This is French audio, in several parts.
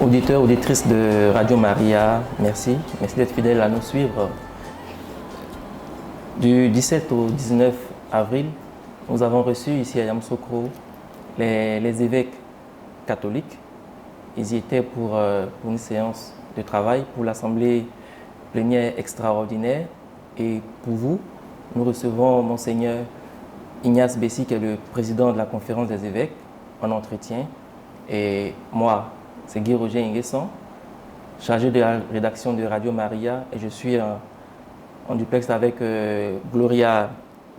Auditeurs, auditrices de Radio Maria, merci. Merci d'être fidèles à nous suivre. Du 17 au 19 avril, nous avons reçu ici à Yamoussoukro les évêques catholiques. Ils y étaient pour une séance de travail pour l'Assemblée plénière extraordinaire. Et pour vous, nous recevons Monseigneur Ignace Bessi, qui est le président de la conférence des évêques, en entretien. Et moi, c'est Guy Roger Nguesson, chargé de la rédaction de Radio Maria. Et je suis en duplex avec Gloria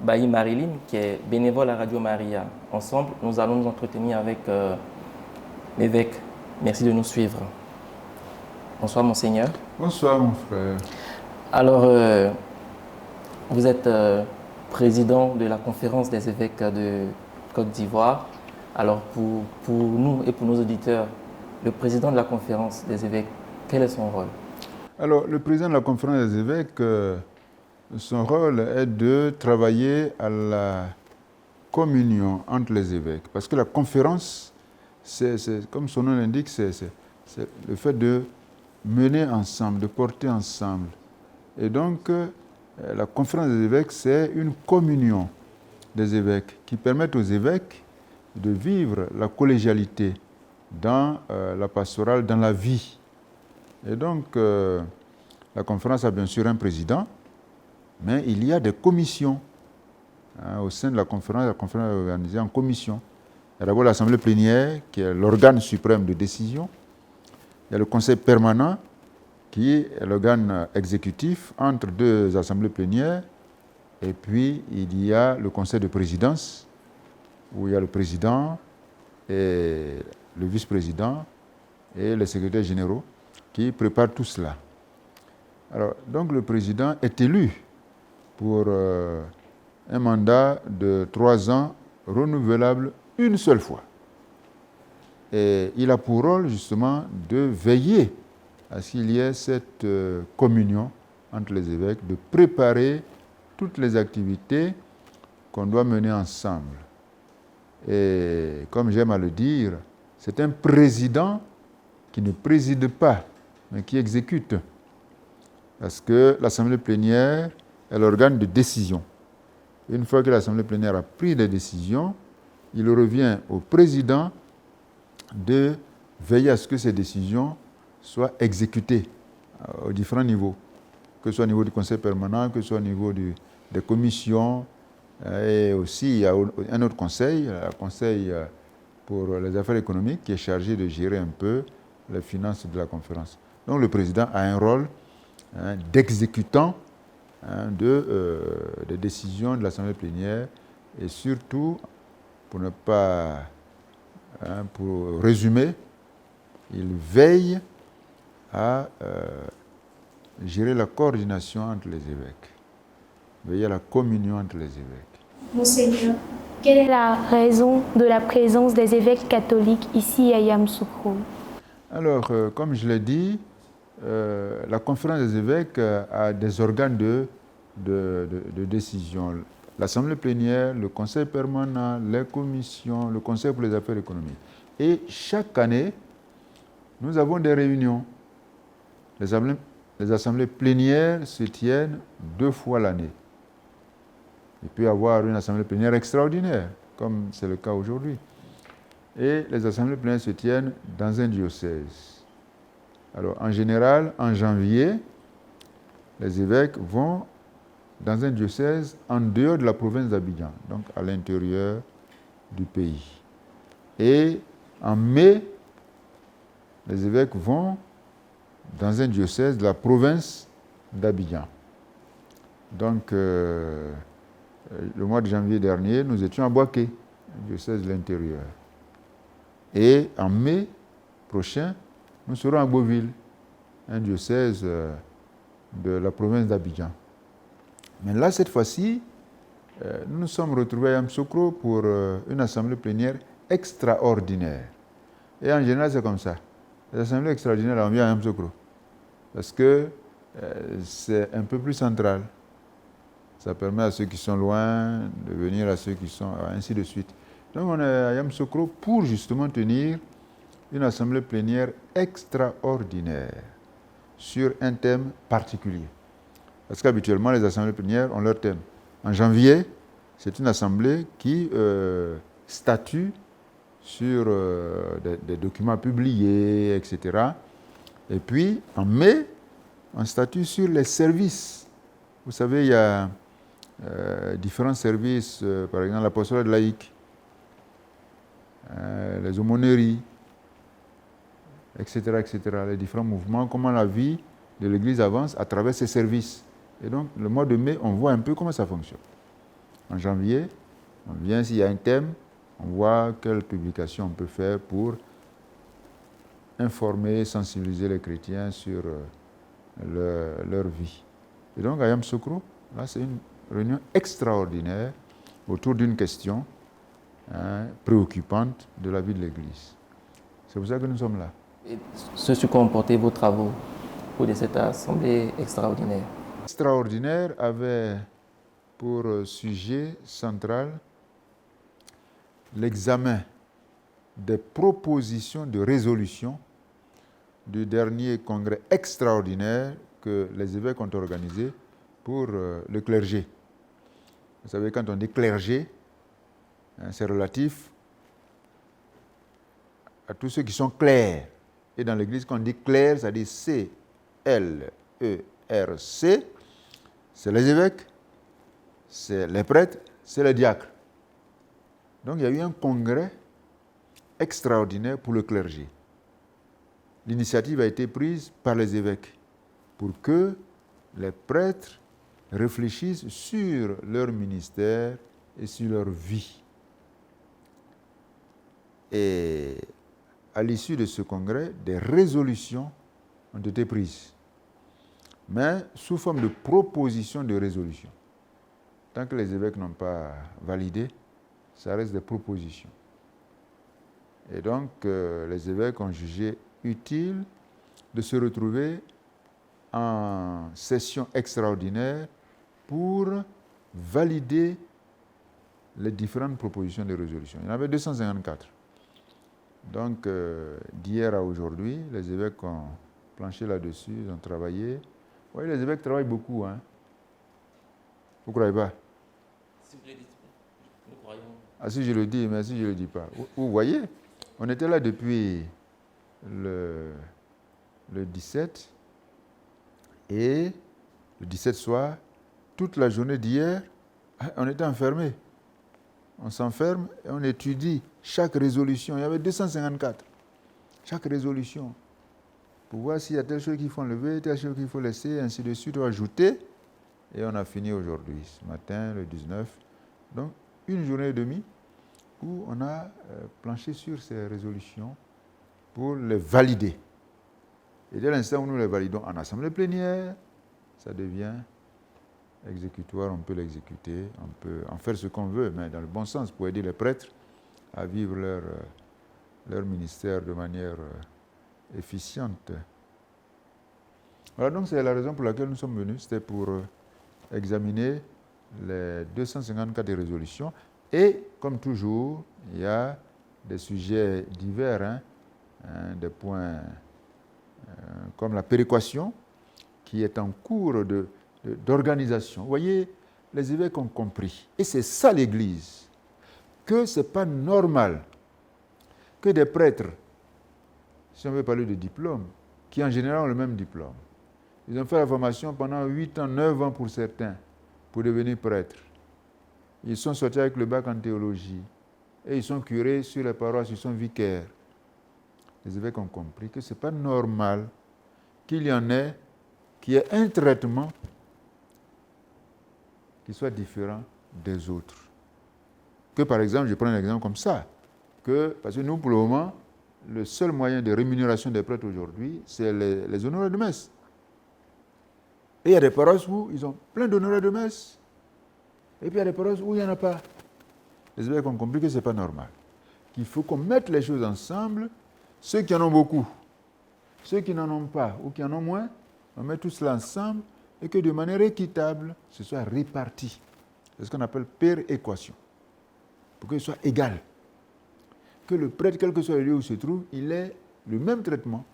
Bailly Marilyn, qui est bénévole à Radio Maria. Ensemble, nous allons nous entretenir avec l'évêque. Merci de nous suivre. Bonsoir, Monseigneur. Bonsoir, mon frère. Alors, vous êtes président de la conférence des évêques de Côte d'Ivoire. Alors, pour nous et pour nos auditeurs, le président de la conférence des évêques, quel est son rôle? Alors, le président de la conférence des évêques, son rôle est de travailler à la communion entre les évêques. Parce que la conférence, comme son nom l'indique, c'est le fait de mener ensemble, de porter ensemble. Et donc, la conférence des évêques, c'est une communion des évêques qui permettent aux évêques de vivre la collégialité dans la pastorale, dans la vie. Et donc, la conférence a bien sûr un président, mais il y a des commissions. Au sein de la conférence est organisée en commission. Il y a d'abord l'Assemblée plénière, qui est l'organe suprême de décision. Il y a le Conseil permanent, qui est l'organe exécutif entre deux assemblées plénières. Et puis, il y a le Conseil de présidence, où il y a le président et le vice-président et les secrétaires généraux qui préparent tout cela. Alors, donc le président est élu pour un mandat de 3 ans renouvelable une seule fois. Et il a pour rôle justement de veiller à ce qu'il y ait cette communion entre les évêques, de préparer toutes les activités qu'on doit mener ensemble. Et comme j'aime à le dire, c'est un président qui ne préside pas, mais qui exécute. Parce que l'Assemblée plénière est l'organe de décision. Une fois que l'Assemblée plénière a pris des décisions, il revient au président de veiller à ce que ces décisions soient exécutées aux différents niveaux, que ce soit au niveau du Conseil permanent, que ce soit au niveau des commissions. Et aussi, il y a un autre conseil, le Conseil pour les affaires économiques, qui est chargé de gérer un peu les finances de la conférence. Donc le président a un rôle d'exécutant des décisions de l'Assemblée plénière et surtout, pour résumer, il veille à gérer la coordination entre les évêques, veiller à la communion entre les évêques. Monseigneur, quelle est la raison de la présence des évêques catholiques ici à Yamoussoukro? Alors, comme je l'ai dit, la conférence des évêques a des organes de décision. L'Assemblée plénière, le Conseil permanent, les commissions, le Conseil pour les affaires économiques. Et chaque année, nous avons des réunions. Les assemblées plénières se tiennent 2 fois l'année. Il peut y avoir une assemblée plénière extraordinaire, comme c'est le cas aujourd'hui. Et les assemblées plénières se tiennent dans un diocèse. Alors, en général, en janvier, les évêques vont dans un diocèse en dehors de la province d'Abidjan, donc à l'intérieur du pays. Et en mai, les évêques vont dans un diocèse de la province d'Abidjan. Donc, le mois de janvier dernier, nous étions à Boaké, un diocèse de l'intérieur. Et en mai prochain, nous serons à Beauville, un diocèse de la province d'Abidjan. Mais là, cette fois-ci, nous nous sommes retrouvés à Yamoussoukro pour une assemblée plénière extraordinaire. Et en général, c'est comme ça. Les assemblées extraordinaires, on vient à Yamoussoukro. Parce que c'est un peu plus central. Ça permet à ceux qui sont loin de venir à ceux qui sont, ainsi de suite. Donc on est à Yamoussoukro pour justement tenir une assemblée plénière extraordinaire sur un thème particulier. Parce qu'habituellement, les assemblées plénières ont leur thème. En janvier, c'est une assemblée qui statue sur des documents publiés, etc. Et puis, en mai, on statue sur les services. Vous savez, il y a différents services, par exemple l'apostolat laïque, les aumôneries, etc., etc., les différents mouvements, comment la vie de l'Église avance à travers ces services. Et donc, le mois de mai, on voit un peu comment ça fonctionne. En janvier, on vient, s'il y a un thème, on voit quelle publication on peut faire pour informer, sensibiliser les chrétiens sur leur vie. Et donc, à Yamoussoukro, là, c'est une réunion extraordinaire autour d'une question préoccupante de la vie de l'Église. C'est pour ça que nous sommes là. Et ce sur quoi ont porté vos travaux pour cette assemblée extraordinaire? Extraordinaire avait pour sujet central l'examen des propositions de résolution du dernier congrès extraordinaire que les évêques ont organisé pour le clergé. Vous savez, quand on dit clergé, c'est relatif à tous ceux qui sont clercs. Et dans l'Église, quand on dit clerc, ça dit C-L-E-R-C. C'est les évêques, c'est les prêtres, c'est les diacres. Donc il y a eu un congrès extraordinaire pour le clergé. L'initiative a été prise par les évêques pour que les prêtres réfléchissent sur leur ministère et sur leur vie. Et à l'issue de ce congrès, des résolutions ont été prises, mais sous forme de propositions de résolution. Tant que les évêques n'ont pas validé, ça reste des propositions. Et donc, les évêques ont jugé utile de se retrouver en session extraordinaire pour valider les différentes propositions de résolution. Il y en avait 254. Donc, d'hier à aujourd'hui, les évêques ont planché là-dessus, ils ont travaillé. Oui, les évêques travaillent beaucoup. Hein. Vous ne croyez pas? Si vous le dites, nous croyons. Ah, si je le dis, mais si je ne le dis pas. Vous voyez, on était là depuis le 17, et le 17 soir, toute la journée d'hier, on était enfermés. On s'enferme et on étudie chaque résolution. Il y avait 254. Chaque résolution. Pour voir s'il y a telle chose qu'il faut enlever, telle chose qu'il faut laisser, ainsi de suite, ou ajouter. Et on a fini aujourd'hui, ce matin, le 19. Donc, une journée et demie où on a planché sur ces résolutions pour les valider. Et dès l'instant où nous les validons en assemblée plénière, ça devient exécutoire, on peut l'exécuter, on peut en faire ce qu'on veut, mais dans le bon sens, pour aider les prêtres à vivre leur ministère de manière efficiente. Voilà, donc c'est la raison pour laquelle nous sommes venus, c'était pour examiner les 254 résolutions. Et comme toujours, il y a des sujets divers, des points comme la péréquation, qui est en cours d'organisation. Vous voyez, les évêques ont compris, et c'est ça l'Église, que ce n'est pas normal que des prêtres, si on veut parler de diplôme, qui en général ont le même diplôme, ils ont fait la formation pendant 8 ans, 9 ans pour certains, pour devenir prêtres. Ils sont sortis avec le bac en théologie, et ils sont curés sur les paroisses, ils sont vicaires. Les évêques ont compris que ce n'est pas normal qu'il y en ait qui ait un traitement qui soit différent des autres. Que par exemple, je prends un exemple comme ça, parce que nous, pour le moment, le seul moyen de rémunération des prêtres aujourd'hui, c'est les honoraires de messe. Et il y a des paroisses où ils ont plein d'honoraires de messe, et puis il y a des paroisses où il n'y en a pas. Les évêques ont compris que ce n'est pas normal, qu'il faut qu'on mette les choses ensemble, ceux qui en ont beaucoup, ceux qui n'en ont pas ou qui en ont moins, on met tout cela ensemble et que de manière équitable, ce soit réparti. C'est ce qu'on appelle péréquation, pour que ce soit égal. que le prêtre, quel que soit le lieu où il se trouve, il ait le même traitement.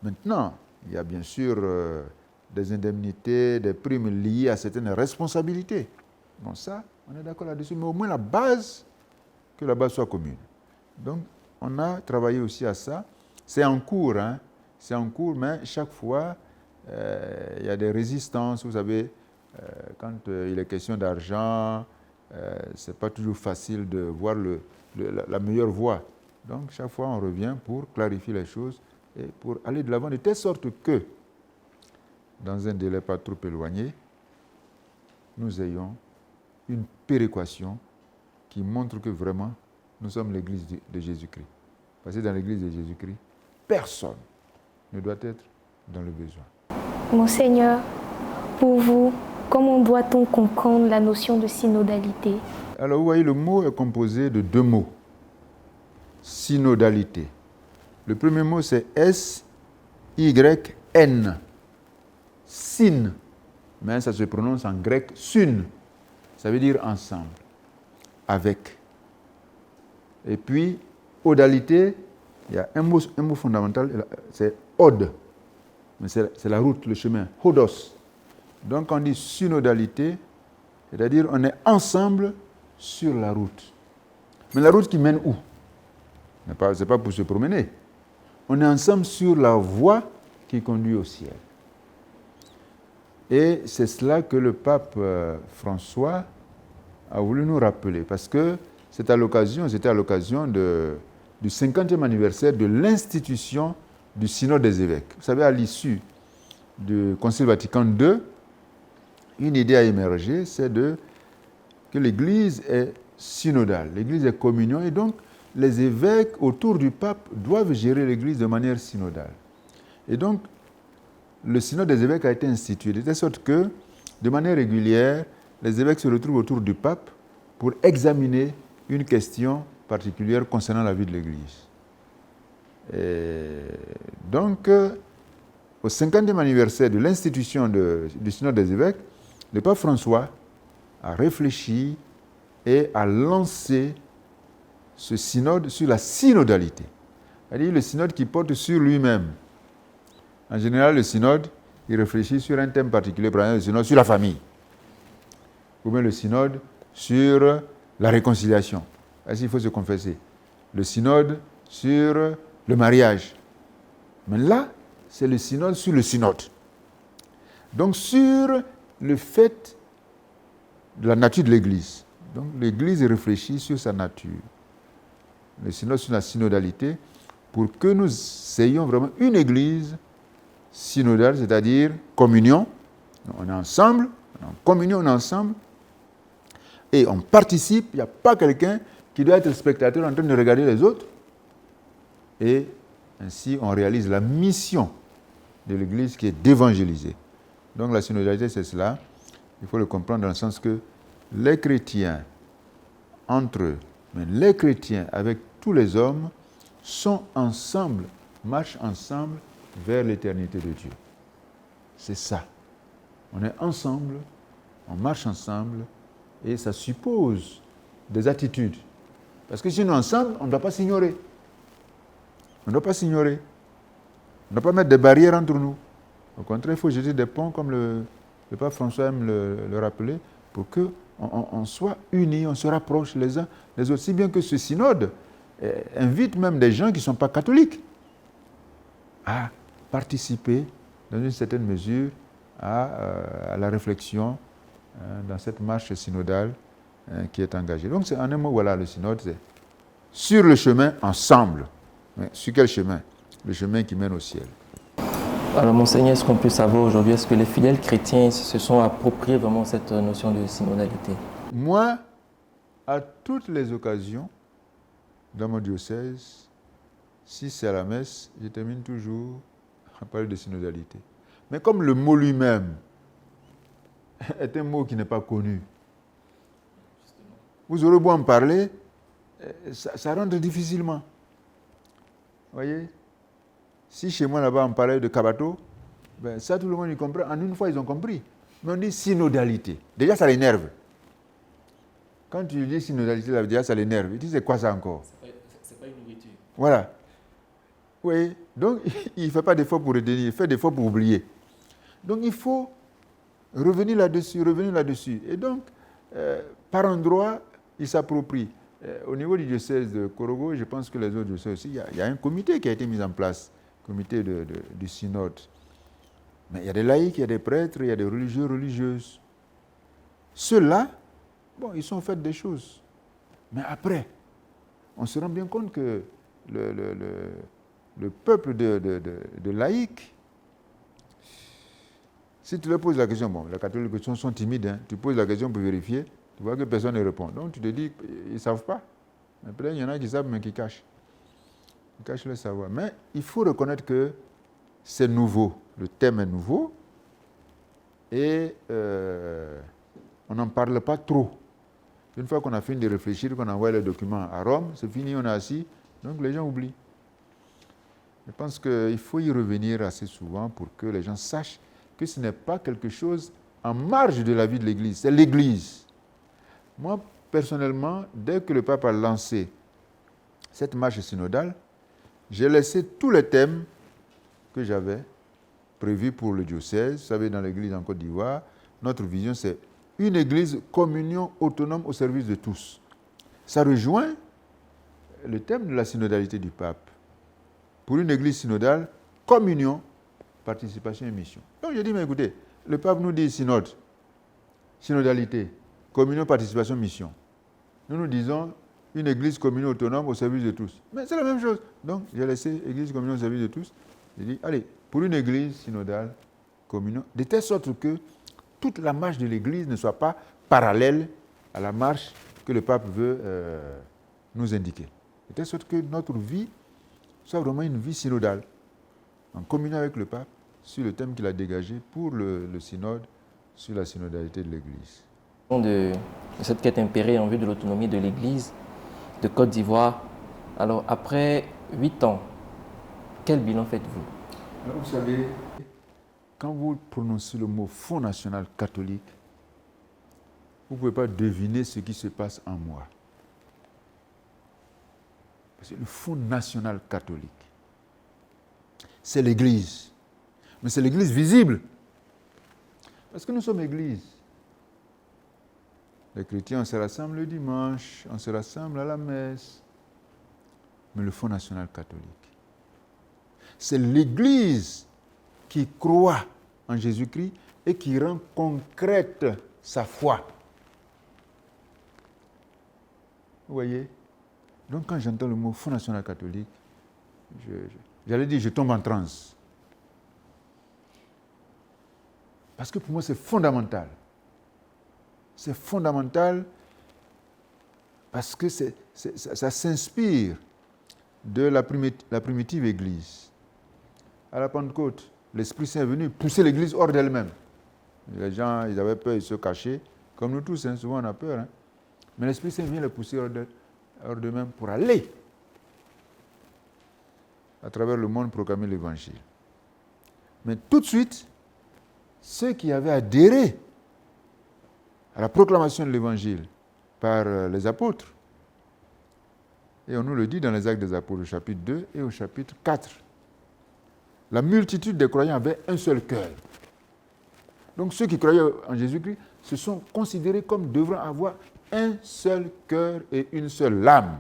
Maintenant, il y a bien sûr des indemnités, des primes liées à certaines responsabilités. Bon, ça, on est d'accord là-dessus, mais au moins la base, que la base soit commune. Donc, on a travaillé aussi à ça. C'est en cours, hein. C'est en cours, mais chaque fois, il y a des résistances. Vous savez, quand il est question d'argent, ce n'est pas toujours facile de voir la meilleure voie. Donc, chaque fois, on revient pour clarifier les choses et pour aller de l'avant, de telle sorte que, dans un délai pas trop éloigné, nous ayons une péréquation qui montre que vraiment, nous sommes l'Église de Jésus-Christ. Parce que dans l'Église de Jésus-Christ, personne ne doit être dans le besoin. Monseigneur, pour vous, comment doit-on comprendre la notion de synodalité? Alors, vous voyez, le mot est composé de deux mots. Synodalité. Le premier mot, c'est S-Y-N. Syn. Mais ça se prononce en grec syn. Ça veut dire ensemble, avec. Et puis, odalité, il y a un mot fondamental, c'est od. Mais c'est la route, le chemin, hodos. Donc on dit synodalité, c'est-à-dire on est ensemble sur la route. Mais la route qui mène où? Ce n'est pas pour se promener. On est ensemble sur la voie qui conduit au ciel. Et c'est cela que le pape François a voulu nous rappeler, parce que c'était à l'occasion du 50e anniversaire de l'institution du synode des évêques. Vous savez, à l'issue du Concile Vatican II, une idée a émergé, c'est que l'Église est synodale, l'Église est communion, et donc les évêques autour du pape doivent gérer l'Église de manière synodale. Et donc, le synode des évêques a été institué, de telle sorte que, de manière régulière, les évêques se retrouvent autour du pape pour examiner une question particulière concernant la vie de l'Église. Et donc, au 50e anniversaire de l'institution du synode des évêques, le pape François a réfléchi et a lancé ce synode sur la synodalité. C'est-à-dire le synode qui porte sur lui-même. En général, le synode, il réfléchit sur un thème particulier, par exemple le synode sur la famille, ou bien le synode sur la réconciliation. Ainsi, il faut se confesser. Le synode sur le mariage. Mais là, c'est le synode sur le synode. Donc, sur le fait de la nature de l'Église. Donc, l'Église réfléchit sur sa nature. Le synode sur la synodalité, pour que nous ayons vraiment une Église synodale, c'est-à-dire communion. On est ensemble, on est en communion, on est ensemble, et on participe. Il n'y a pas quelqu'un qui doit être spectateur en train de regarder les autres. Et ainsi, on réalise la mission de l'Église qui est d'évangéliser. Donc la synodalité, c'est cela. Il faut le comprendre dans le sens que les chrétiens, entre eux, mais les chrétiens avec tous les hommes, sont ensemble, marchent ensemble vers l'éternité de Dieu. C'est ça. On est ensemble, on marche ensemble, et ça suppose des attitudes. Parce que si nous sommes ensemble, on ne doit pas s'ignorer. On ne doit pas s'ignorer. On ne doit pas mettre des barrières entre nous. Au contraire, il faut jeter des ponts, comme le pape François aime le rappeler, pour qu'on soit unis, on se rapproche les uns des autres. Si bien que ce synode invite même des gens qui ne sont pas catholiques à participer, dans une certaine mesure, à la réflexion dans cette marche synodale qui est engagée. Donc, c'est en un mot, voilà, le synode, c'est sur le chemin ensemble. Mais sur quel chemin? Le chemin qui mène au ciel. Alors, Monseigneur, est-ce qu'on peut savoir aujourd'hui, est-ce que les fidèles chrétiens se sont appropriés vraiment cette notion de synodalité? Moi, à toutes les occasions, dans mon diocèse, si c'est à la messe, je termine toujours à parler de synodalité. Mais comme le mot lui-même est un mot qui n'est pas connu, vous aurez beau en parler, ça rentre difficilement. Vous voyez? Si chez moi là-bas on parlait de Kabato, ben ça tout le monde y comprend. En une fois ils ont compris. Mais on dit synodalité. Déjà ça l'énerve. Quand tu dis synodalité, là, déjà ça l'énerve. Il dit c'est quoi ça encore? C'est pas Voilà. Oui, donc il ne fait pas d'effort pour retenir, il fait d'effort pour oublier. Donc il faut revenir là-dessus. Et donc, par endroit, il s'approprie. Au niveau du diocèse de Korogo, je pense que les autres diocèses aussi, il y a un comité qui a été mis en place, comité du synode. Mais il y a des laïcs, il y a des prêtres, il y a des religieux, religieuses. Ceux-là, bon, ils sont faits des choses. Mais après, on se rend bien compte que le peuple de laïcs, si tu leur poses la question, bon, les catholiques sont timides, hein, tu poses la question pour vérifier, tu vois que personne ne répond. Donc tu te dis qu'ils ne savent pas. Mais peut-être il y en a qui savent, mais qui cachent. Ils cachent le savoir. Mais il faut reconnaître que c'est nouveau. Le thème est nouveau. Et on n'en parle pas trop. Une fois qu'on a fini de réfléchir, qu'on envoie les documents à Rome, c'est fini, on est assis, donc les gens oublient. Je pense qu'il faut y revenir assez souvent pour que les gens sachent que ce n'est pas quelque chose en marge de la vie de l'Église, c'est l'Église. Moi, personnellement, dès que le pape a lancé cette marche synodale, j'ai laissé tous les thèmes que j'avais prévus pour le diocèse. Vous savez, dans l'Église en Côte d'Ivoire, notre vision, c'est une Église communion autonome au service de tous. Ça rejoint le thème de la synodalité du pape. Pour une Église synodale, communion, participation et mission. Donc j'ai dit, mais écoutez, le pape nous dit synode, synodalité, communion, participation, mission. Nous disons une Église communion autonome au service de tous. Mais c'est la même chose. Donc j'ai laissé Église communion au service de tous. J'ai dit, allez, pour une Église synodale, communion, de telle sorte que toute la marche de l'Église ne soit pas parallèle à la marche que le pape veut nous indiquer. De telle sorte que notre vie soit vraiment une vie synodale, en communion avec le pape sur le thème qu'il a dégagé pour le synode sur la synodalité de l'Église. De cette quête impérée en vue de l'autonomie de l'Église de Côte d'Ivoire, alors après 8 ans, quel bilan faites-vous? Alors, vous savez, quand vous prononcez le mot Fonds national catholique, vous ne pouvez pas deviner ce qui se passe en moi. Parce que le Fonds national catholique, c'est l'Église. Mais c'est l'Église visible. Parce que nous sommes Église. Les chrétiens, on se rassemble le dimanche, on se rassemble à la messe. Mais le Fonds national catholique, c'est l'Église qui croit en Jésus-Christ et qui rend concrète sa foi. Vous voyez? Donc quand j'entends le mot Fonds national catholique, j'allais dire je tombe en transe. Parce que pour moi c'est fondamental. C'est fondamental parce que ça s'inspire de la primitive Église. À la Pentecôte, l'Esprit Saint est venu pousser l'Église hors d'elle-même. Les gens, ils avaient peur, ils se cachaient. Comme nous tous, hein, souvent on a peur. Hein. Mais l'Esprit Saint vient les pousser hors d'eux-mêmes pour aller à travers le monde proclamer l'Évangile. Mais tout de suite, ceux qui avaient adhéré à la proclamation de l'Évangile par les apôtres, et on nous le dit dans les Actes des Apôtres au chapitre 2 et au chapitre 4, la multitude des croyants avait un seul cœur. Donc ceux qui croyaient en Jésus-Christ se sont considérés comme devant avoir un seul cœur et une seule âme.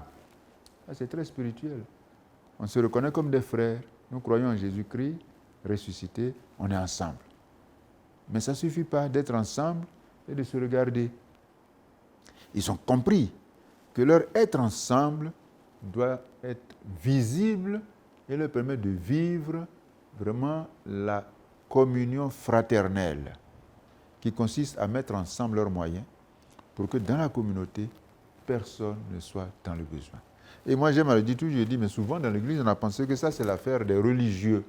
C'est très spirituel. On se reconnaît comme des frères. Nous croyons en Jésus-Christ, ressuscité, on est ensemble. Mais ça ne suffit pas d'être ensemble et de se regarder. Ils ont compris que leur être ensemble doit être visible et leur permettre de vivre vraiment la communion fraternelle qui consiste à mettre ensemble leurs moyens pour que dans la communauté, personne ne soit dans le besoin. Et moi, j'aime à le dire toujours, je dis, mais souvent dans l'Église, on a pensé que ça, c'est l'affaire des religieux,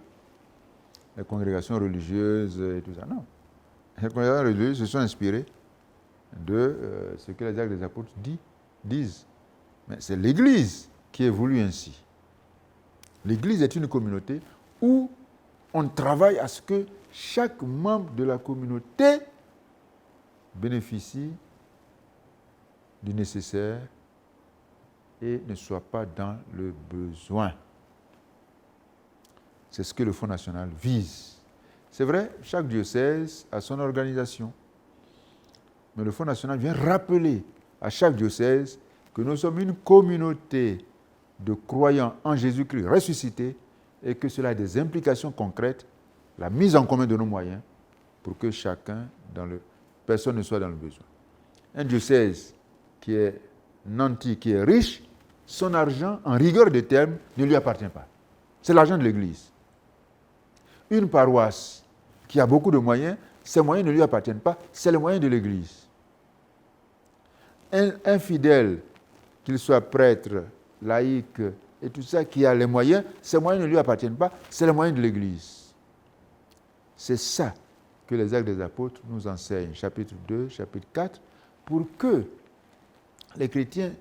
les congrégations religieuses et tout ça. Non. Les congrégations religieuses se sont inspirées de ce que les Actes des Apôtres disent. Mais c'est l'Église qui évolue ainsi. L'Église est une communauté où on travaille à ce que chaque membre de la communauté bénéficie du nécessaire et ne soit pas dans le besoin. C'est ce que le Fonds national vise. C'est vrai, chaque diocèse a son organisation. Mais le Fonds national vient rappeler à chaque diocèse que nous sommes une communauté de croyants en Jésus-Christ ressuscité et que cela a des implications concrètes, la mise en commun de nos moyens pour que personne ne soit dans le besoin. Un diocèse qui est nanti, qui est riche, son argent, en rigueur de terme, ne lui appartient pas. C'est l'argent de l'Église. Une paroisse qui a beaucoup de moyens, ses moyens ne lui appartiennent pas, c'est le moyen de l'Église. Un fidèle, qu'il soit prêtre, laïque et tout ça, qui a les moyens, ses moyens ne lui appartiennent pas, c'est le moyen de l'Église. C'est ça que les Actes des Apôtres nous enseignent, chapitre 2, chapitre 4, pour que les chrétiens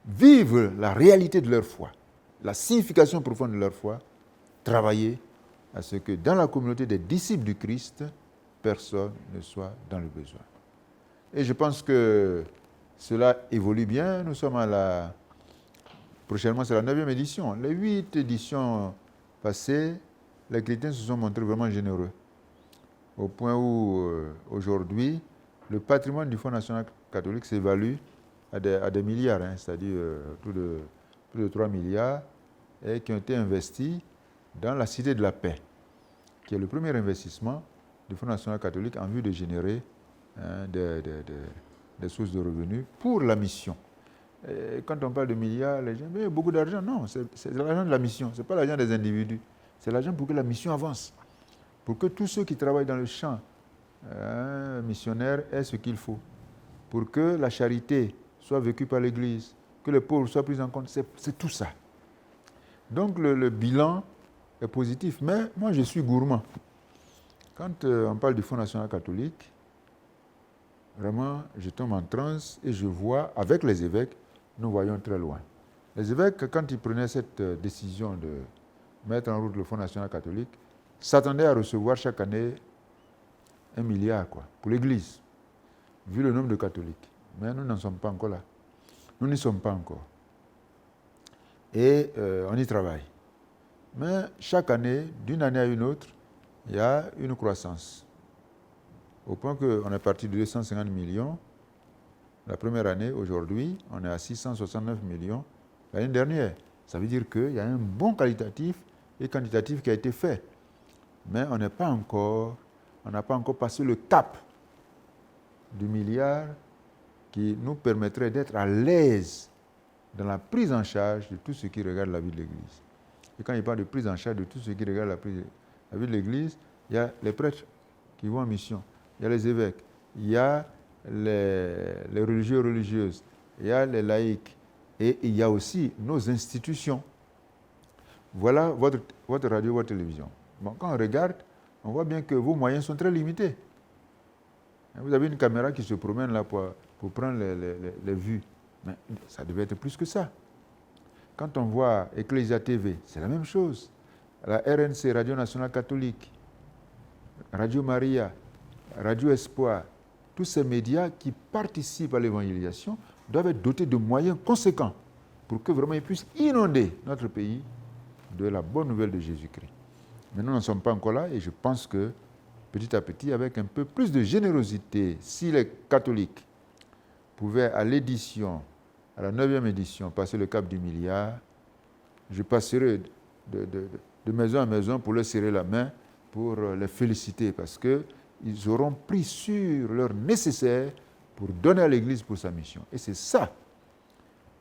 vivent la réalité de leur foi, la signification profonde de leur foi, travailler à ce que dans la communauté des disciples du Christ, personne ne soit dans le besoin. Et je pense que cela évolue bien. Nous sommes prochainement, c'est la 9e édition. Les 8 éditions passées, les chrétiens se sont montrés vraiment généreux. Au point où, aujourd'hui, le patrimoine du Fonds national catholique s'évalue à des milliards, c'est-à-dire plus de 3 milliards, et qui ont été investis dans la Cité de la Paix, qui est le premier investissement du Fonds national catholique en vue de générer des sources de revenus pour la mission. Et quand on parle de milliards, les gens disent beaucoup d'argent. Non, c'est l'argent de la mission, ce n'est pas l'argent des individus. C'est l'argent pour que la mission avance, pour que tous ceux qui travaillent dans le champ missionnaire aient ce qu'il faut, pour que la charité soit vécue par l'Église, que les pauvres soient pris en compte. C'est tout ça. Donc le bilan est positif, mais moi je suis gourmand. Quand on parle du Fonds national catholique, vraiment je tombe en transe et je vois, avec les évêques, nous voyons très loin. Les évêques, quand ils prenaient cette décision de mettre en route le Fonds national catholique, s'attendaient à recevoir chaque année 1 milliard pour l'Église, vu le nombre de catholiques. Mais nous n'en sommes pas encore là. Nous n'y sommes pas encore. Et on y travaille. Mais chaque année, d'une année à une autre, il y a une croissance. Au point qu'on est parti de 250 millions la première année, aujourd'hui, on est à 669 millions l'année dernière. Ça veut dire qu'il y a un bon qualitatif et quantitatif qui a été fait. Mais on n'a pas encore passé le cap du milliard qui nous permettrait d'être à l'aise dans la prise en charge de tout ce qui regarde la vie de l'Église. Et quand il parle de prise en charge de tout ce qui regarde la vie de l'Église, il y a les prêtres qui vont en mission, il y a les évêques, il y a les religieux et religieuses, il y a les laïcs, et il y a aussi nos institutions. Voilà votre radio, votre télévision. Bon, quand on regarde, on voit bien que vos moyens sont très limités. Vous avez une caméra qui se promène là pour prendre les vues. Mais ça devait être plus que ça. Quand on voit Ecclesia TV, c'est la même chose. La RNC, Radio Nationale Catholique, Radio Maria, Radio Espoir, tous ces médias qui participent à l'évangélisation doivent être dotés de moyens conséquents pour que vraiment ils puissent inonder notre pays de la bonne nouvelle de Jésus-Christ. Mais nous n'en sommes pas encore là et je pense que petit à petit, avec un peu plus de générosité, si les catholiques pouvaient à l'édition, à la 9e édition, passer le cap du milliard, je passerai de maison à maison pour leur serrer la main, pour les féliciter parce qu'ils auront pris sur leur nécessaire pour donner à l'Église pour sa mission. Et c'est ça,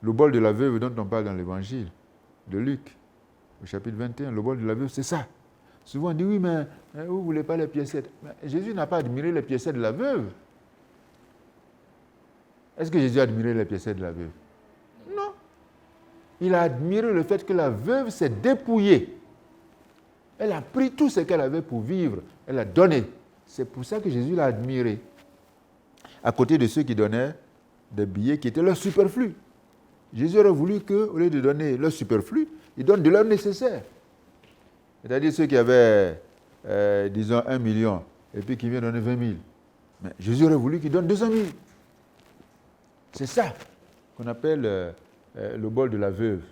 le bol de la veuve dont on parle dans l'Évangile de Luc, au chapitre 21, le bol de la veuve, c'est ça. Souvent on dit, oui, mais vous ne voulez pas les piécettes. Mais Jésus n'a pas admiré les piécettes de la veuve. Est-ce que Jésus a admiré les piécettes de la veuve? Non. Il a admiré le fait que la veuve s'est dépouillée. Elle a pris tout ce qu'elle avait pour vivre. Elle a donné. C'est pour ça que Jésus l'a admiré. À côté de ceux qui donnaient des billets qui étaient leur superflu. Jésus aurait voulu qu'au lieu de donner leur superflu, ils donnent de leur nécessaire. C'est-à-dire ceux qui avaient, disons, 1 million et puis qui viennent donner 20 000. Mais Jésus aurait voulu qu'ils donnent 200 000. C'est ça qu'on appelle le bol de la veuve,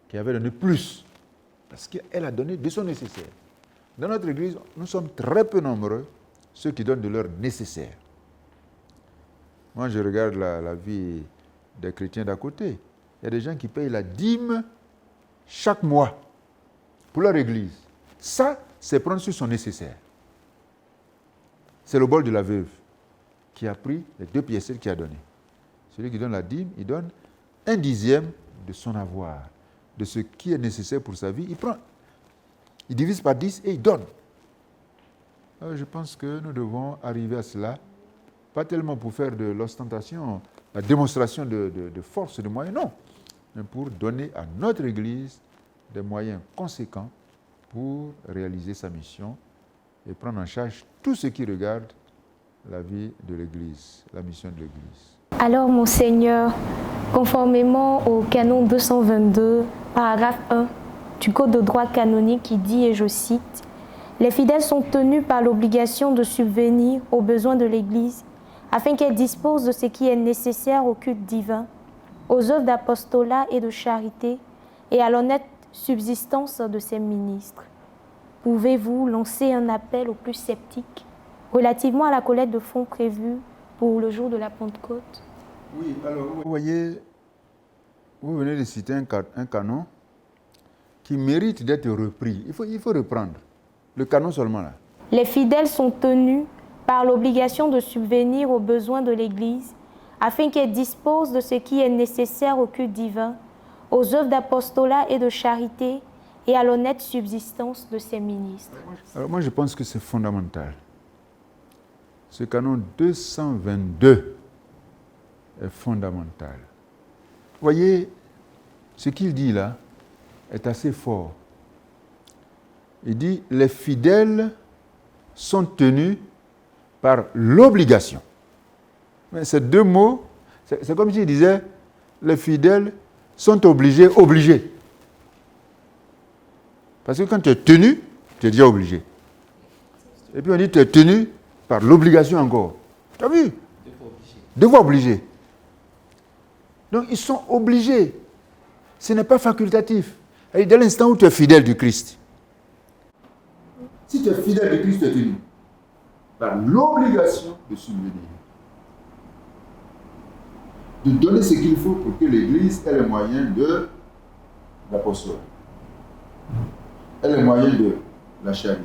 qui avait donné plus. Parce qu'elle a donné de son nécessaire. Dans notre Église, nous sommes très peu nombreux, ceux qui donnent de leur nécessaire. Moi, je regarde la vie des chrétiens d'à côté. Il y a des gens qui payent la dîme chaque mois pour leur Église. Ça, c'est prendre sur son nécessaire. C'est le bol de la veuve qui a pris les 2 pièces qu'il a donné. Celui qui donne la dîme, il donne 1/10 de son avoir, de ce qui est nécessaire pour sa vie. Il prend, il divise par 10 et il donne. Alors je pense que nous devons arriver à cela, pas tellement pour faire de l'ostentation, la démonstration de force, de moyens, non, mais pour donner à notre Église des moyens conséquents pour réaliser sa mission et prendre en charge tout ce qui regarde la vie de l'Église, la mission de l'Église. Alors, Monseigneur, conformément au canon 222, paragraphe 1 du Code de droit canonique qui dit, et je cite, « Les fidèles sont tenus par l'obligation de subvenir aux besoins de l'Église afin qu'elle dispose de ce qui est nécessaire au culte divin, aux œuvres d'apostolat et de charité et à l'honnête subsistance de ses ministres. » Pouvez-vous lancer un appel aux plus sceptiques relativement à la collecte de fonds prévue pour le jour de la Pentecôte? Oui, alors vous voyez, vous venez de citer un canon qui mérite d'être repris. Il faut reprendre le canon seulement là. Les fidèles sont tenus par l'obligation de subvenir aux besoins de l'Église afin qu'elle dispose de ce qui est nécessaire au culte divin, aux œuvres d'apostolat et de charité et à l'honnête subsistance de ses ministres. Alors moi je pense que c'est fondamental. Ce canon 222 est fondamental. Vous voyez, ce qu'il dit là est assez fort. Il dit, les fidèles sont tenus par l'obligation. Mais ces 2 mots, c'est comme s'il disait, les fidèles sont obligés. Parce que quand tu es tenu, tu es déjà obligé. Et puis on dit, tu es tenu par l'obligation encore. Tu as vu? Devoir obligé. Donc ils sont obligés. Ce n'est pas facultatif. Et dès l'instant où tu es fidèle du Christ, si tu es fidèle du Christ, tu es tenu par l'obligation de subvenir. De donner ce qu'il faut pour que l'Église ait les moyens de l'apostolat, ait les moyens de la charité,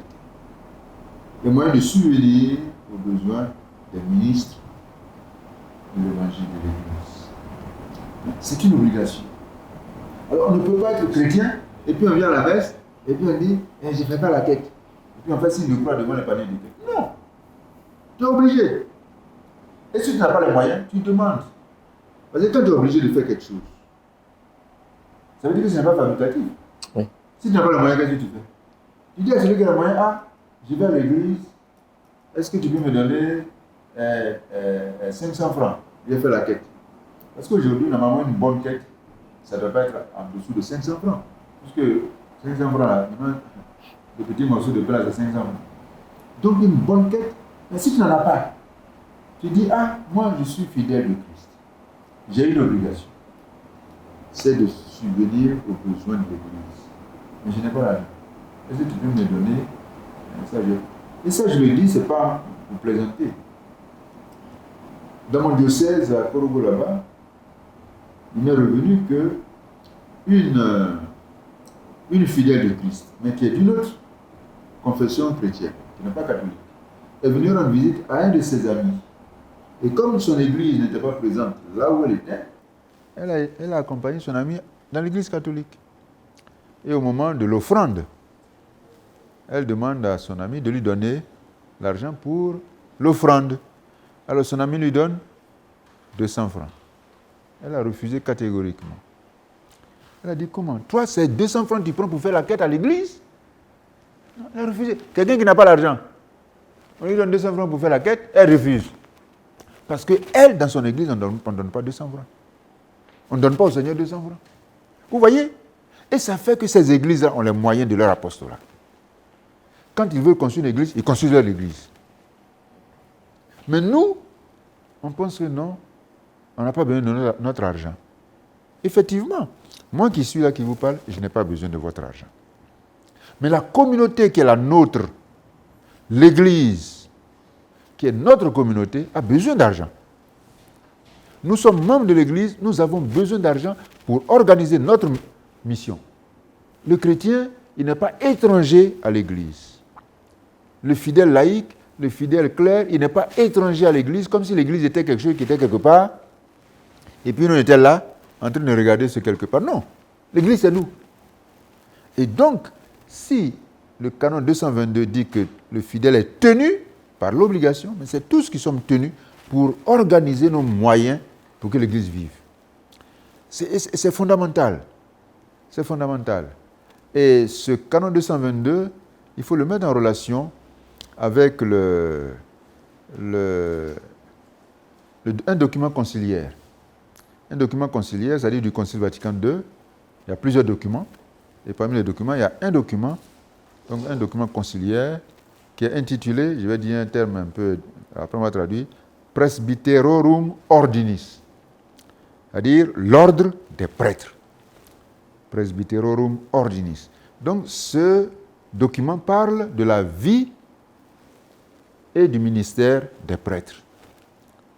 les moyens de subvenir aux besoins des ministres de l'évangile de l'Église. C'est une obligation. Alors on ne peut pas être chrétien et puis on vient à la messe et puis on dit je ne fais pas la quête. Et puis on fait signe de croix devant les paniers de quête. Non, tu es obligé. Et si tu n'as pas les moyens, tu demandes. Parce que quand tu es obligé de faire quelque chose, ça veut dire que ce n'est pas facultatif. Oui. Si tu n'as pas les moyens, qu'est-ce que tu fais? Tu dis à celui qui a les moyens, je vais à l'église, est-ce que tu peux me donner 500 francs? Je vais faire la quête. Parce qu'aujourd'hui, normalement, une bonne quête, ça ne doit pas être en dessous de 500 francs. Parce que 500 francs, là, le petit morceau de pain, c'est 500 francs. Donc, une bonne quête, mais si tu n'en as pas, tu dis, moi, je suis fidèle du Christ. J'ai une obligation. C'est de subvenir aux besoins de l'Église. Mais je n'ai pas l'argent. Est-ce que tu peux me donner ça? Et ça, je le dis, ce n'est pas pour plaisanter. Dans mon diocèse, à Korogo là-bas, il m'est revenu que une fidèle de Christ, mais qui est d'une autre confession chrétienne, qui n'est pas catholique, est venue rendre visite à un de ses amis. Et comme son église n'était pas présente là où elle était, elle a accompagné son ami dans l'église catholique. Et au moment de l'offrande, elle demande à son ami de lui donner l'argent pour l'offrande. Alors son ami lui donne 200 francs. Elle a refusé catégoriquement. Elle a dit, comment? Toi, c'est 200 francs que tu prends pour faire la quête à l'église? Non, elle a refusé. Quelqu'un qui n'a pas l'argent, on lui donne 200 francs pour faire la quête, elle refuse. Parce qu'elle, dans son église, on ne donne pas 200 francs. On ne donne pas au Seigneur 200 francs. Vous voyez? Et ça fait que ces églises-là ont les moyens de leur apostolat. Quand ils veulent construire une église, ils construisent leur église. Mais nous, on pense que non, on n'a pas besoin de notre argent. Effectivement, moi qui suis là, qui vous parle, je n'ai pas besoin de votre argent. Mais la communauté qui est la nôtre, l'Église, qui est notre communauté, a besoin d'argent. Nous sommes membres de l'Église, nous avons besoin d'argent pour organiser notre mission. Le chrétien, il n'est pas étranger à l'Église. Le fidèle laïque, le fidèle clerc, il n'est pas étranger à l'Église, comme si l'Église était quelque chose qui était quelque part, et puis nous étions là, en train de regarder ce quelque part. Non, l'Église c'est nous. Et donc, si le canon 222 dit que le fidèle est tenu par l'obligation, mais c'est tous qui sommes tenus pour organiser nos moyens pour que l'Église vive. C'est fondamental. C'est fondamental. Et ce canon 222, il faut le mettre en relation avec un document conciliaire. Un document conciliaire, c'est-à-dire du Concile Vatican II. Il y a plusieurs documents. Et parmi les documents, il y a un document conciliaire qui est intitulé, je vais dire un terme un peu, après on va traduire, Presbyterorum Ordinis, c'est-à-dire l'ordre des prêtres. Presbyterorum Ordinis. Donc ce document parle de la vie et du ministère des prêtres.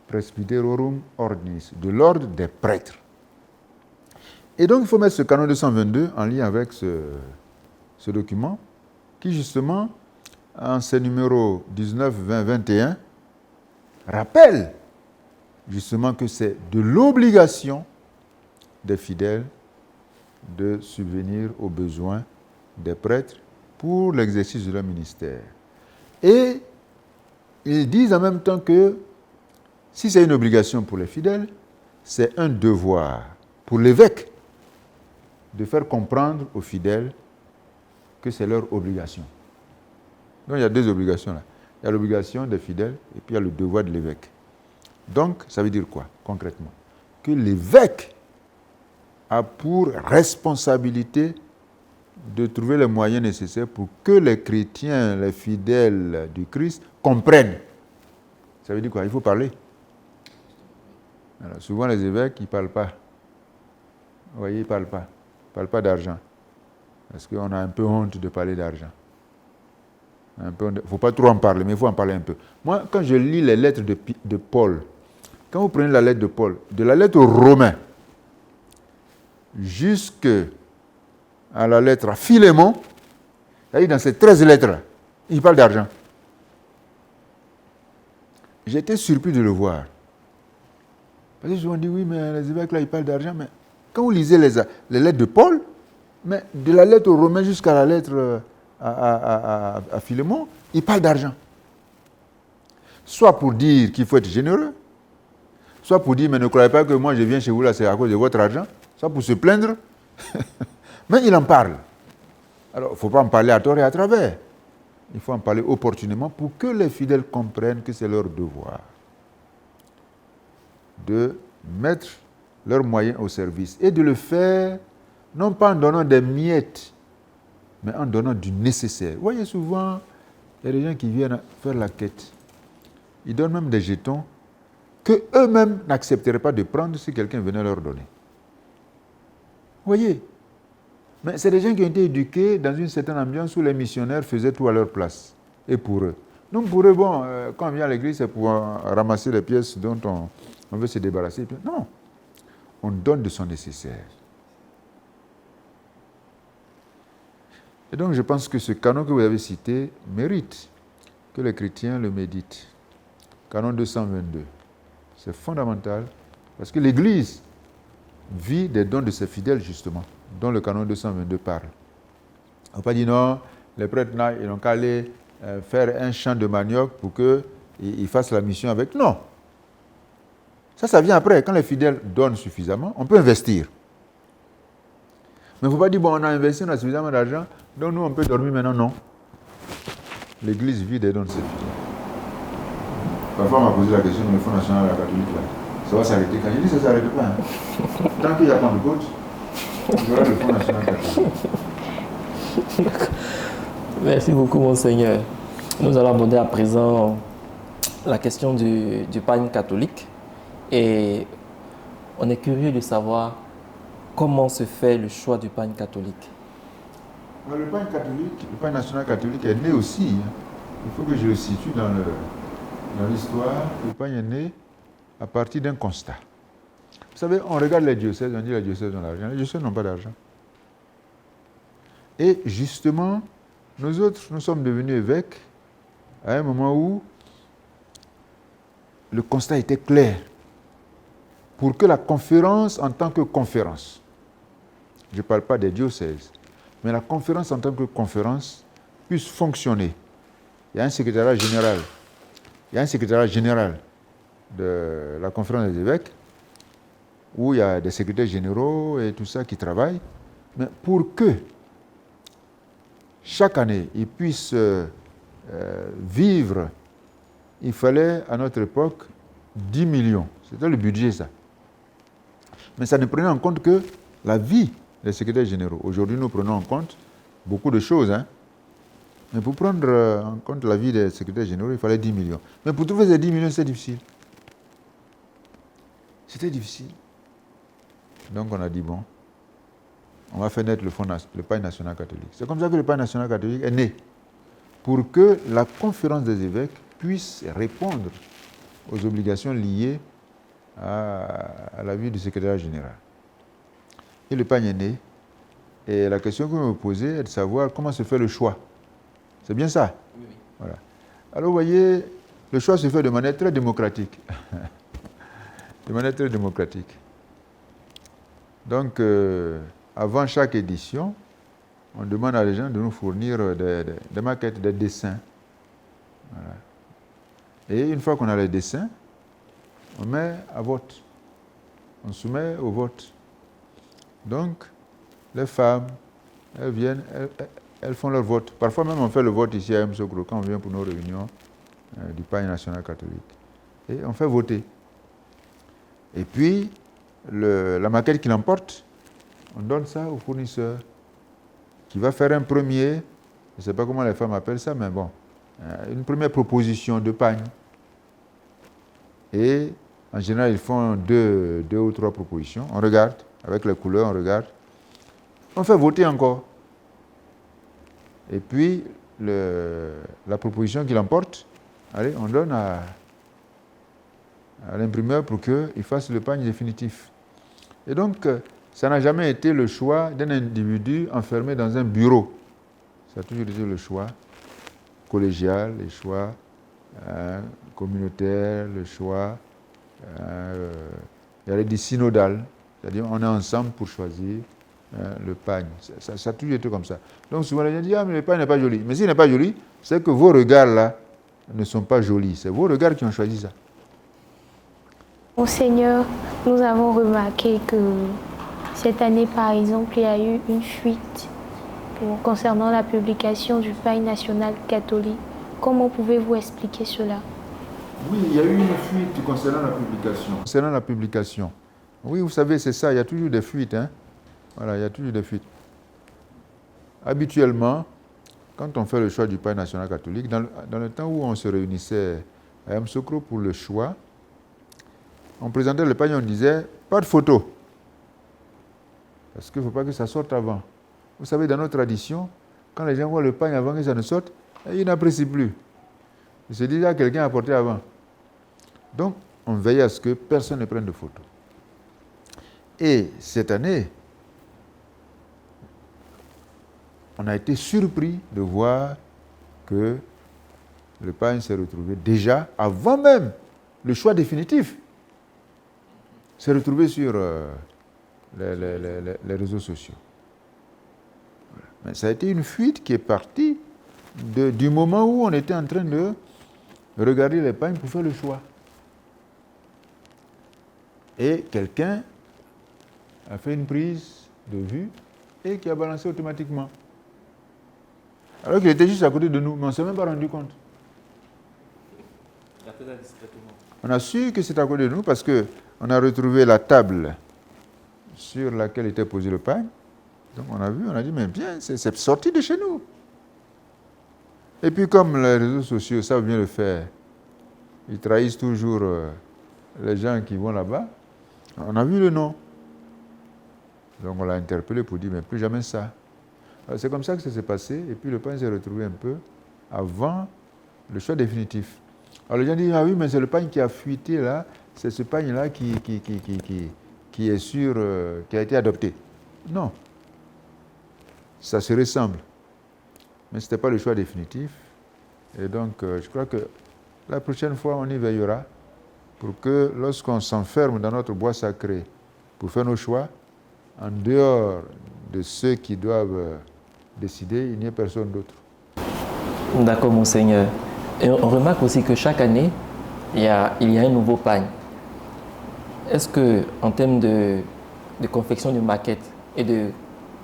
Presbyterorum Ordinis, de l'ordre des prêtres. Et donc il faut mettre ce canon 222 en lien avec ce document qui justement, en ses numéros 19, 20, 21, rappelle justement que c'est de l'obligation des fidèles de subvenir aux besoins des prêtres pour l'exercice de leur ministère. Et ils disent en même temps que si c'est une obligation pour les fidèles, c'est un devoir pour l'évêque de faire comprendre aux fidèles que c'est leur obligation. Donc il y a deux obligations là. Il y a l'obligation des fidèles et puis il y a le devoir de l'évêque. Donc ça veut dire quoi concrètement? Que l'évêque a pour responsabilité de trouver les moyens nécessaires pour que les chrétiens, les fidèles du Christ comprennent. Ça veut dire quoi? Il faut parler. Alors, souvent les évêques, ils ne parlent pas. Vous voyez, ils ne parlent pas. Ils ne parlent pas d'argent. Parce qu'on a un peu honte de parler d'argent. Il ne faut pas trop en parler, mais il faut en parler un peu. Moi, quand je lis les lettres de Paul, quand vous prenez la lettre de Paul, de la lettre aux Romains jusqu'à la lettre à Philémon, c'est-à-dire dans ces 13 lettres-là, il parle d'argent. J'étais surpris de le voir. Parce que souvent on dit, oui, mais les évêques là, ils parlent d'argent, mais quand vous lisez les lettres de Paul, mais de la lettre aux Romains jusqu'à la lettre à Philémon, il parle d'argent. Soit pour dire qu'il faut être généreux, soit pour dire, mais ne croyez pas que moi je viens chez vous là, c'est à cause de votre argent, soit pour se plaindre. Mais il en parle. Alors, il ne faut pas en parler à tort et à travers. Il faut en parler opportunément pour que les fidèles comprennent que c'est leur devoir de mettre leurs moyens au service et de le faire non pas en donnant des miettes, mais en donnant du nécessaire. Vous voyez, souvent, il y a des gens qui viennent faire la quête. Ils donnent même des jetons qu'eux-mêmes n'accepteraient pas de prendre si quelqu'un venait leur donner. Vous voyez? Mais c'est des gens qui ont été éduqués dans une certaine ambiance où les missionnaires faisaient tout à leur place et pour eux. Donc pour eux, bon, quand on vient à l'église, c'est pour ramasser les pièces dont on veut se débarrasser. Non, on donne de son nécessaire. Et donc je pense que ce canon que vous avez cité mérite que les chrétiens le méditent. Canon 222. C'est fondamental parce que l'Église vit des dons de ses fidèles justement, dont le canon 222 parle. On ne peut pas dire non, les prêtres ils n'ont qu'à aller faire un champ de manioc pour qu'ils fassent la mission avec. Non. Ça vient après. Quand les fidèles donnent suffisamment, on peut investir. Mais il ne faut pas dire, bon, on a investi, on a suffisamment d'argent, donc nous, on peut dormir maintenant. Non. L'Église vit des dons de ses fidèles. Parfois, on m'a posé la question du Fonds national de la catholique, là. Ça va s'arrêter quand? Il dit, ça ne s'arrête pas. Hein. Tant qu'il n'y a pas de côte, il y aura le Fonds national catholique. Merci beaucoup, Monseigneur. Nous allons aborder à présent la question du pagne catholique. Et on est curieux de savoir comment se fait le choix du pagne catholique. Le pagne catholique, le pagne national catholique est né aussi. Hein. Il faut que je le situe dans l'histoire. Le pagne est né à partir d'un constat. Vous savez, on regarde les diocèses, on dit les diocèses ont l'argent. Les diocèses n'ont pas d'argent. Et justement, nous autres, nous sommes devenus évêques à un moment où le constat était clair. Pour que la conférence en tant que conférence, je ne parle pas des diocèses, mais la conférence en tant que conférence puisse fonctionner. Il y a un secrétariat général. Il y a un secrétariat général de la conférence des évêques où il y a des secrétaires généraux et tout ça qui travaillent. Mais pour que chaque année ils puissent vivre, il fallait à notre époque 10 millions. C'était le budget, ça. Mais ça ne prenait en compte que la vie des secrétaires généraux. Aujourd'hui, nous prenons en compte beaucoup de choses. Hein. Mais pour prendre en compte la vie des secrétaires généraux, il fallait 10 millions. Mais pour trouver ces 10 millions, c'est difficile. C'était difficile. Donc on a dit, bon, on va faire naître le pagne national catholique. C'est comme ça que le pagne national catholique est né. Pour que la conférence des évêques puisse répondre aux obligations liées à la vie du secrétaire général. Et le pagne est né. Et la question que vous me posez est de savoir comment se fait le choix. C'est bien ça? Oui. Voilà. Alors vous voyez, le choix se fait de manière très démocratique. De manière très démocratique. Donc, avant chaque édition, on demande à les gens de nous fournir des maquettes, des dessins. Voilà. Et une fois qu'on a les dessins, on met à vote. On soumet au vote. Donc, les femmes, elles viennent, elles font leur vote. Parfois même, on fait le vote ici à Msokro, quand on vient pour nos réunions du pagne national catholique. Et on fait voter. Et puis, la maquette qui l'emporte, on donne ça au fournisseur, qui va faire un premier, je ne sais pas comment les femmes appellent ça, mais bon, une première proposition de pagne. Et en général, ils font deux ou trois propositions. On regarde, avec les couleurs, on regarde. On fait voter encore. Et puis, la proposition qui l'emporte, allez, on donne à l'imprimeur pour qu'il fasse le pagne définitif. Et donc, ça n'a jamais été le choix d'un individu enfermé dans un bureau. Ça a toujours été le choix collégial, le choix communautaire, le choix, il y a les synodales, c'est-à-dire on est ensemble pour choisir le pagne. Ça a toujours été comme ça. Donc souvent les gens disent, ah mais le pagne n'est pas joli. Mais s'il n'est pas joli, c'est que vos regards là ne sont pas jolis. C'est vos regards qui ont choisi ça. Monseigneur, nous avons remarqué que cette année, par exemple, il y a eu une fuite concernant la publication du pagne national catholique. Comment pouvez-vous expliquer cela? Oui, il y a eu une fuite concernant la publication. Concernant la publication. Oui, vous savez, c'est ça, il y a toujours des fuites. Hein? Voilà, il y a toujours des fuites. Habituellement, quand on fait le choix du pagne national catholique, dans le temps où on se réunissait à Msokro pour le choix, on présentait le pagne, on disait, pas de photo. Parce qu'il ne faut pas que ça sorte avant. Vous savez, dans notre tradition, quand les gens voient le pagne avant que ça ne sorte, ils n'apprécient plus. Ils se disent, ah, quelqu'un a apporté avant. Donc, on veille à ce que personne ne prenne de photos. Et cette année, on a été surpris de voir que le pagne s'est retrouvé déjà, avant même le choix définitif, s'est retrouvé sur les réseaux sociaux. Mais ça a été une fuite qui est partie du moment où on était en train de regarder les pagnes pour faire le choix. Et quelqu'un a fait une prise de vue et qui a balancé automatiquement. Alors qu'il était juste à côté de nous, mais on ne s'est même pas rendu compte. On a su que c'était à côté de nous parce qu'on a retrouvé la table sur laquelle était posé le pagne. Donc on a vu, on a dit, mais bien, c'est sorti de chez nous. Et puis comme les réseaux sociaux savent bien le faire, ils trahissent toujours les gens qui vont là-bas, on a vu le nom. Donc on l'a interpellé pour dire, mais plus jamais ça. C'est comme ça que ça s'est passé. Et puis le pain s'est retrouvé un peu avant le choix définitif. Alors les gens disent, ah oui, mais c'est le pain qui a fuité là, c'est ce pain-là qui est sûr, qui a été adopté. Non. Ça se ressemble. Mais ce n'était pas le choix définitif. Et donc, je crois que la prochaine fois, on y veillera pour que lorsqu'on s'enferme dans notre bois sacré pour faire nos choix, en dehors de ceux qui doivent décider, il n'y ait personne d'autre. D'accord, Monseigneur. Et on remarque aussi que chaque année, il y a un nouveau pagne. Est-ce qu'en termes de confection de maquettes et de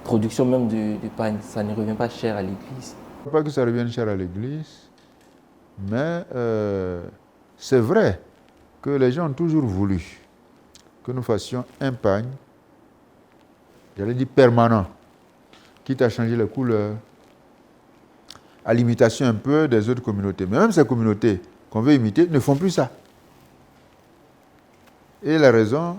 production même du pagne, ça ne revient pas cher à l'Église? Pas que ça revienne cher à l'Église, mais c'est vrai que les gens ont toujours voulu que nous fassions un pagne, j'allais dire permanent, quitte à changer les couleurs, à l'imitation un peu des autres communautés. Mais même ces communautés qu'on veut imiter ne font plus ça. Et la raison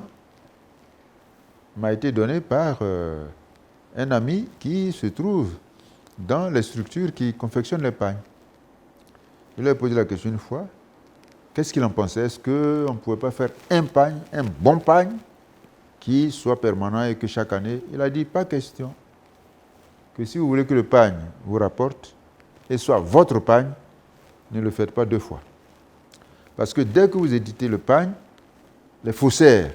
m'a été donnée par un ami qui se trouve dans les structures qui confectionnent les pagnes. Je lui ai posé la question une fois, qu'est-ce qu'il en pensait? Est-ce qu'on ne pouvait pas faire un pagne, un bon pagne, qui soit permanent et que chaque année, il a dit, pas question. Que si vous voulez que le pagne vous rapporte, et soit votre pagne, ne le faites pas deux fois. Parce que dès que vous éditez le pagne, les faussaires,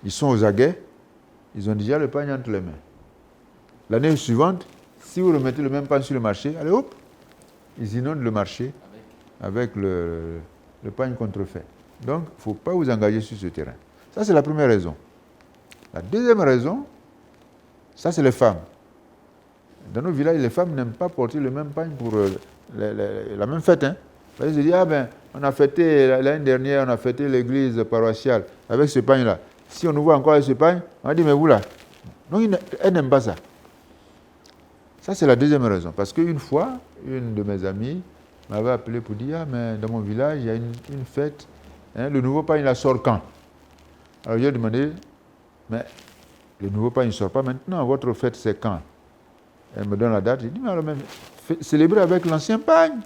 ils sont aux aguets, ils ont déjà le pagne entre les mains. L'année suivante, si vous remettez le même pagne sur le marché, allez hop, ils inondent le marché avec le pagne contrefait. Donc, il ne faut pas vous engager sur ce terrain. Ça, c'est la première raison. La deuxième raison, ça, c'est les femmes. Dans nos villages, les femmes n'aiment pas porter le même pagne pour la même fête. Hein. Ils se disent, ah ben, on a fêté, l'année dernière, on a fêté l'église paroissiale avec ce pagne-là. Si on nous voit encore avec ce pagne, on va dire, mais vous là. Donc, elles n'aiment pas ça. Ça, c'est la deuxième raison. Parce qu'une fois, une de mes amies m'avait appelé pour dire, ah, mais dans mon village, il y a une fête. Hein, le nouveau pagne, il sort quand? Alors, j'ai demandé, mais le nouveau pagne ne sort pas maintenant. Votre fête, c'est quand? Elle me donne la date. J'ai dit, mais alors même, célébrer avec l'ancien pagne.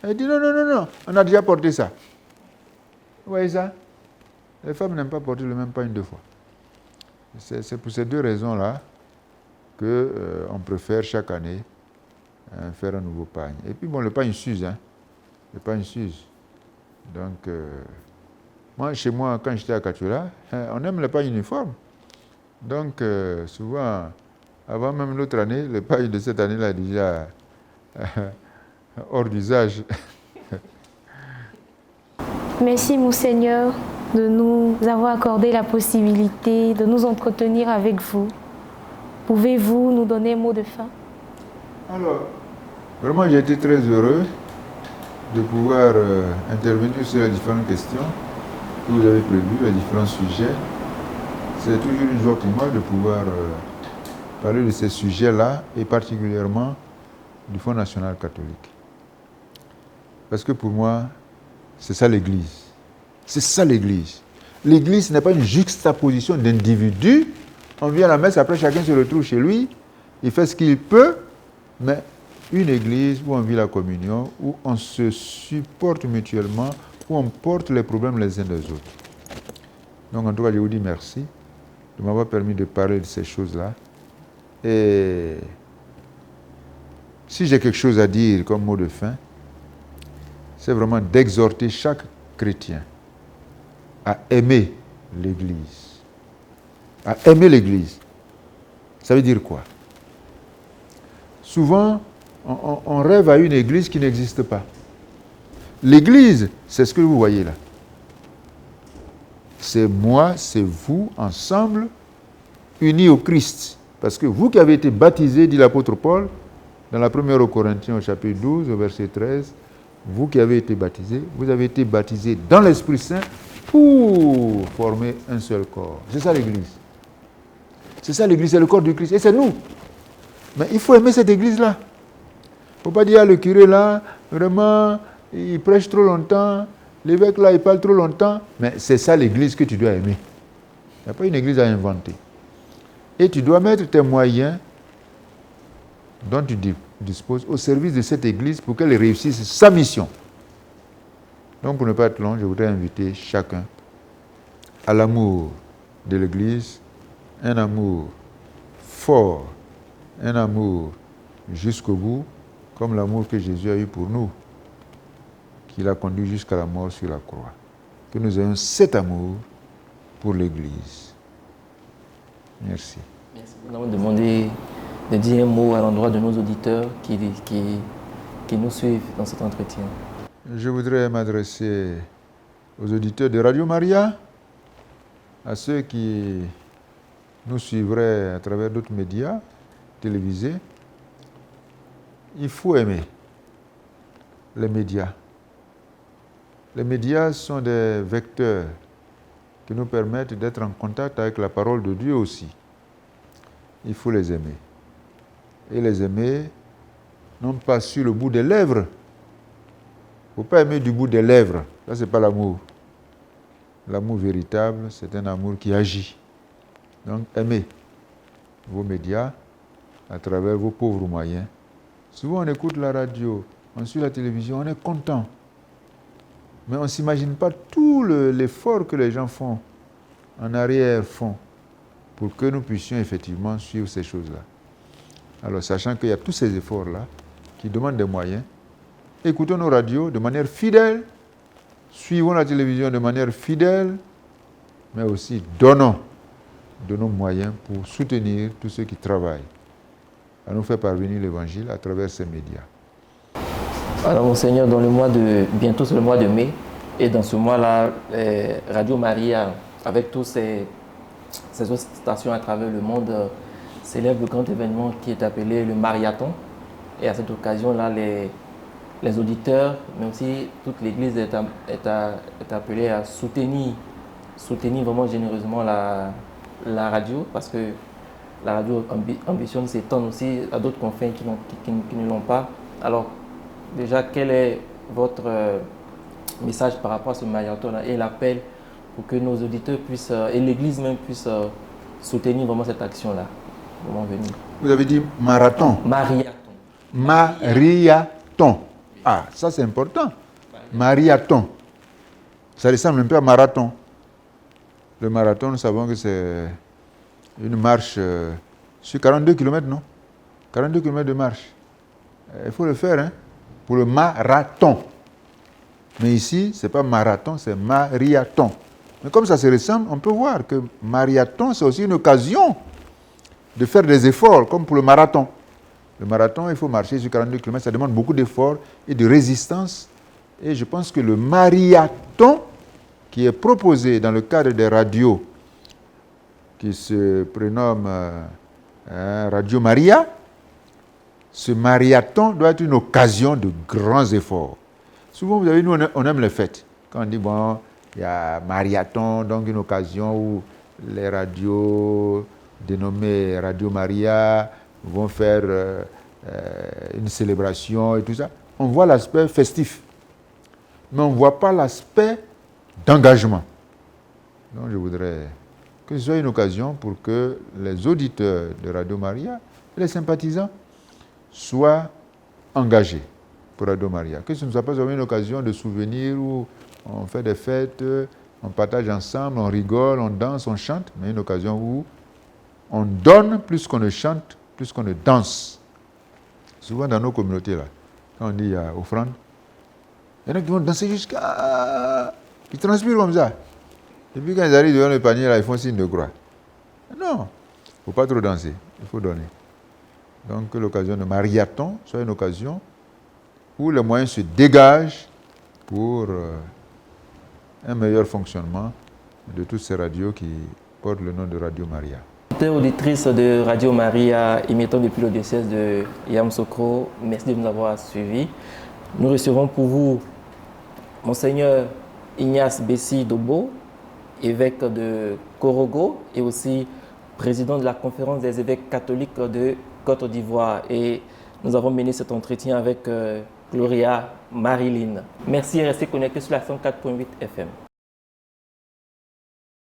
Elle dit, non, non, non, non, on a déjà porté ça. Vous voyez ça? Les femmes n'aiment pas porter le même pagne deux fois. C'est pour ces deux raisons-là qu'on préfère chaque année faire un nouveau pagne. Et puis bon, le pagne s'use. Hein. Le pagne s'use. Donc, moi, chez moi, quand j'étais à Katoula, on aime le pagne uniforme. Donc, souvent, avant même l'autre année, le pagne de cette année-là est déjà hors d'usage. Merci, Monseigneur, de nous avoir accordé la possibilité de nous entretenir avec vous. Pouvez-vous nous donner un mot de fin? Alors, vraiment, j'ai été très heureux de pouvoir intervenir sur les différentes questions que vous avez prévues, les différents sujets. C'est toujours une joie pour moi de pouvoir parler de ces sujets-là et particulièrement du Fonds national catholique. Parce que pour moi, c'est ça l'Église. C'est ça l'Église. L'Église n'est pas une juxtaposition d'individus. On vient à la messe, après chacun se retrouve chez lui, il fait ce qu'il peut, mais une Église où on vit la communion, où on se supporte mutuellement, où on porte les problèmes les uns des autres. Donc en tout cas, je vous dis merci de m'avoir permis de parler de ces choses-là. Et si j'ai quelque chose à dire comme mot de fin, c'est vraiment d'exhorter chaque chrétien à aimer l'Église. À aimer l'Église. Ça veut dire quoi? Souvent, on rêve à une Église qui n'existe pas. L'Église, c'est ce que vous voyez là. C'est moi, c'est vous, ensemble, unis au Christ. Parce que vous qui avez été baptisés, dit l'apôtre Paul, dans la première aux Corinthiens au chapitre 12, au verset 13, vous qui avez été baptisés, vous avez été baptisés dans l'Esprit Saint pour former un seul corps. C'est ça l'Église. C'est ça l'Église, c'est le corps du Christ. Et c'est nous. Mais il faut aimer cette Église-là. Il ne faut pas dire, ah, le curé là, vraiment, il prêche trop longtemps, l'évêque là, il parle trop longtemps. Mais c'est ça l'Église que tu dois aimer. Il n'y a pas une Église à inventer. Et tu dois mettre tes moyens dont tu disposes au service de cette Église pour qu'elle réussisse sa mission. Donc, pour ne pas être long, je voudrais inviter chacun à l'amour de l'Église, un amour fort, un amour jusqu'au bout, comme l'amour que Jésus a eu pour nous, qui l'a conduit jusqu'à la mort sur la croix. Que nous ayons cet amour pour l'Église. Merci. Merci. Nous avons demandé de dire un mot à l'endroit de nos auditeurs qui nous suivent dans cet entretien. Je voudrais m'adresser aux auditeurs de Radio Maria, à ceux qui nous suivraient à travers d'autres médias télévisés. Il faut aimer les médias. Les médias sont des vecteurs qui nous permettent d'être en contact avec la parole de Dieu aussi. Il faut les aimer. Et les aimer, non pas sur le bout des lèvres. Il ne faut pas aimer du bout des lèvres. Ça, ce n'est pas l'amour. L'amour véritable, c'est un amour qui agit. Donc, aimez vos médias à travers vos pauvres moyens. Souvent, on écoute la radio, on suit la télévision, on est content. Mais on ne s'imagine pas tout l'effort que les gens font, en arrière-fond, pour que nous puissions effectivement suivre ces choses-là. Alors, sachant qu'il y a tous ces efforts-là qui demandent des moyens, écoutons nos radios de manière fidèle, suivons la télévision de manière fidèle, mais aussi donnons de nos moyens pour soutenir tous ceux qui travaillent à nous faire parvenir l'Évangile à travers ces médias. Alors, Monseigneur, bientôt c'est le mois de mai, et dans ce mois-là, Radio Maria, avec tous ces autres stations à travers le monde, célèbre le grand événement qui est appelé le Mariathon. Et à cette occasion-là, les auditeurs, mais aussi toute l'Église est appelée à soutenir vraiment généreusement la radio, parce que la radio ambitionne s'étendre aussi à d'autres confrères qui ne l'ont pas. Alors, déjà, quel est votre message par rapport à ce marathon-là et l'appel pour que nos auditeurs puissent, et l'Église même puisse soutenir vraiment cette action-là? Vous avez dit marathon. Mariathon. Ah, ça c'est important. Mariathon. Ça ressemble un peu à marathon. Le marathon, nous savons que c'est une marche sur 42 km, non? 42 km de marche. Il faut le faire, hein, pour le marathon. Mais ici, ce n'est pas marathon, c'est mariathon. Mais comme ça se ressemble, on peut voir que mariathon, c'est aussi une occasion de faire des efforts, comme pour le marathon. Le marathon, il faut marcher sur 42 km, ça demande beaucoup d'efforts et de résistance. Et je pense que le mariathon, qui est proposé dans le cadre des radios, qui se prénomme Radio Maria, ce mariathon doit être une occasion de grands efforts. Souvent, vous avez nous, on aime les fêtes. Quand on dit, bon, il y a mariathon, donc une occasion où les radios dénommées Radio Maria vont faire une célébration et tout ça. On voit l'aspect festif, mais on ne voit pas l'aspect d'engagement. Donc, je voudrais que ce soit une occasion pour que les auditeurs de Radio Maria et les sympathisants soient engagés pour Radio Maria. Que ce ne soit pas une occasion de souvenir où on fait des fêtes, on partage ensemble, on rigole, on danse, on chante, mais une occasion où on donne plus qu'on ne chante, plus qu'on ne danse. Souvent dans nos communautés, là, quand on dit offrande, il y en a qui vont danser jusqu'à... Ils transpirent comme ça. Et puis quand ils arrivent devant le panier, là, ils font signe de croix. Non, il ne faut pas trop danser, il faut donner. Donc que l'occasion de mariathon soit une occasion où les moyens se dégagent pour un meilleur fonctionnement de toutes ces radios qui portent le nom de Radio Maria. Auditrices de Radio Maria, émettant depuis le diocèse de Yamoussoukro, merci de nous avoir suivis. Nous recevrons pour vous Monseigneur Ignace Bessi Dobo, évêque de Korogo et aussi président de la conférence des évêques catholiques de Côte d'Ivoire. Et nous avons mené cet entretien avec Gloria Marilyn. Merci et restez connectés sur la 104.8 FM.